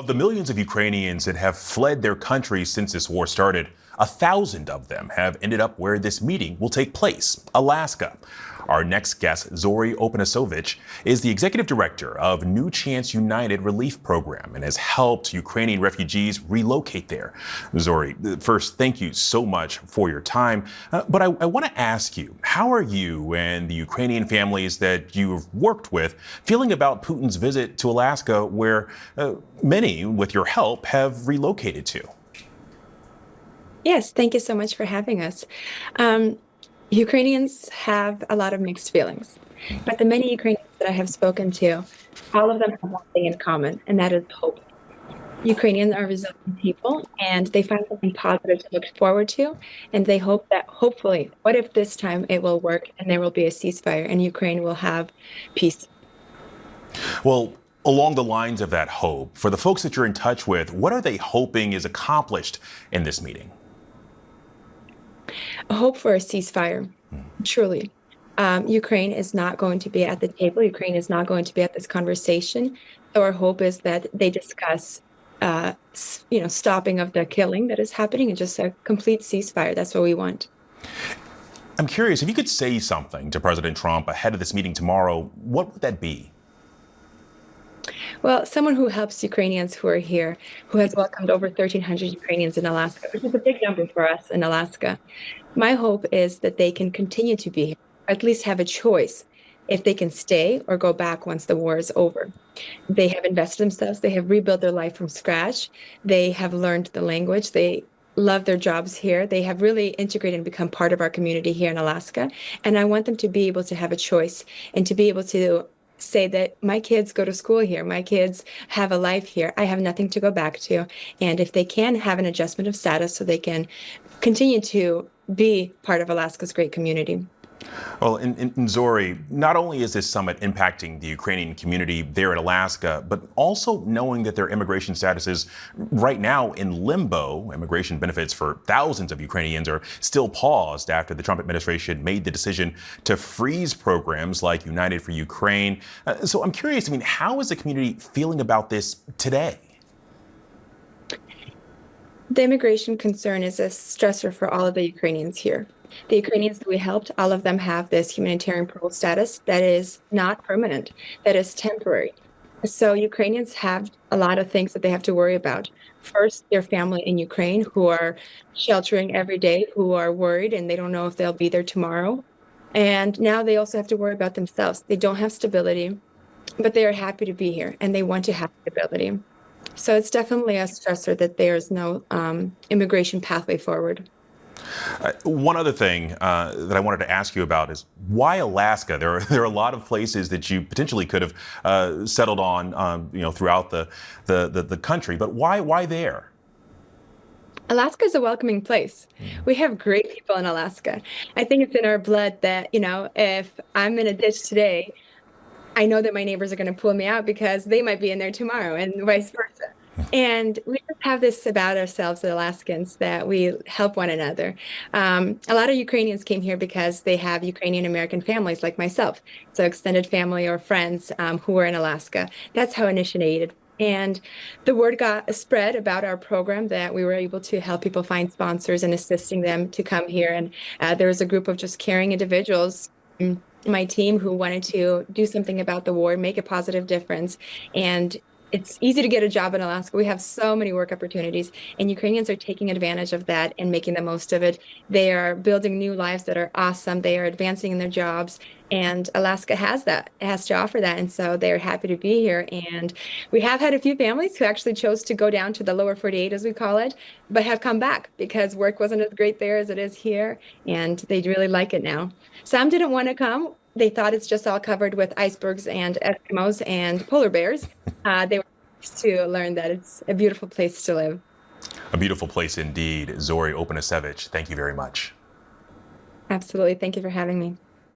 Of the millions of Ukrainians that have fled their country since this war started, 1,000 of them have ended up where this meeting will take place, Alaska. Our next guest, Zori Opanasevych, is the executive director of New Chance United Relief Program and has helped Ukrainian refugees relocate there. Zori, first, thank you so much for your time. But I want to ask you, how are you and the Ukrainian families that you've worked with feeling about Putin's visit to Alaska, where many, with your help, have relocated to? Yes, thank you so much for having us. Ukrainians have a lot of mixed feelings, but the many Ukrainians that I have spoken to, all of them have one thing in common, and that is hope. Ukrainians are resilient people, and they find something positive to look forward to, and they hope that hopefully, what if this time it will work and there will be a ceasefire and Ukraine will have peace? Well, along the lines of that hope, for the folks that you're in touch with, what are they hoping is accomplished in this meeting? A hope for a ceasefire, truly. Ukraine is not going to be at the table. Ukraine is not going to be at this conversation. So our hope is that they discuss, stopping of the killing that is happening and just a complete ceasefire. That's what we want. I'm curious, if you could say something to President Trump ahead of this meeting tomorrow, what would that be? Well, someone who helps Ukrainians who are here, who has welcomed over 1,300 Ukrainians in Alaska, which is a big number for us in Alaska. My hope is that they can continue to be here, or at least have a choice if they can stay or go back once the war is over. They have invested themselves. They have rebuilt their life from scratch. They have learned the language. They love their jobs here. They have really integrated and become part of our community here in Alaska. And I want them to be able to have a choice and to be able to say that my kids go to school here, my kids have a life here, I have nothing to go back to. And if they can have an adjustment of status so they can continue to be part of Alaska's great community. Well, in Zori, not only is this summit impacting the Ukrainian community there in Alaska, but also knowing that their immigration status is right now in limbo. Immigration benefits for thousands of Ukrainians are still paused after the Trump administration made the decision to freeze programs like United for Ukraine. So I'm curious, how is the community feeling about this today? The immigration concern is a stressor for all of the Ukrainians here. The Ukrainians that we helped, all of them have this humanitarian parole status that is not permanent, that is temporary. So Ukrainians have a lot of things that they have to worry about. First, their family in Ukraine who are sheltering every day, who are worried and they don't know if they'll be there tomorrow. And now they also have to worry about themselves. They don't have stability, but they are happy to be here and they want to have stability. So it's definitely a stressor that there's no immigration pathway forward. One other thing that I wanted to ask you about is why Alaska? There are a lot of places that you potentially could have settled on, throughout the country, but why there? Alaska is a welcoming place. We have great people in Alaska. I think it's in our blood that, if I'm in a ditch today, I know that my neighbors are going to pull me out because they might be in there tomorrow and vice versa. And we just have this about ourselves as Alaskans that we help one another. A lot of Ukrainians came here because they have Ukrainian American families like myself. So extended family or friends who were in Alaska. That's how it initiated. And the word got spread about our program that we were able to help people find sponsors and assisting them to come here. And there was a group of just caring individuals, my team, who wanted to do something about the war, make a positive difference. And it's easy to get a job in Alaska. We have so many work opportunities, and Ukrainians are taking advantage of that and making the most of it. They are building new lives that are awesome. They are advancing in their jobs, and Alaska has that. It has to offer that, and so they're happy to be here. And we have had a few families who actually chose to go down to the lower 48, as we call it, but have come back because work wasn't as great there as it is here, and they really like it now. Some didn't want to come. They thought it's just all covered with icebergs and Eskimos and polar bears. They were to learn that it's a beautiful place to live. A beautiful place indeed. Zori Opanasevych, thank you very much. Absolutely. Thank you for having me.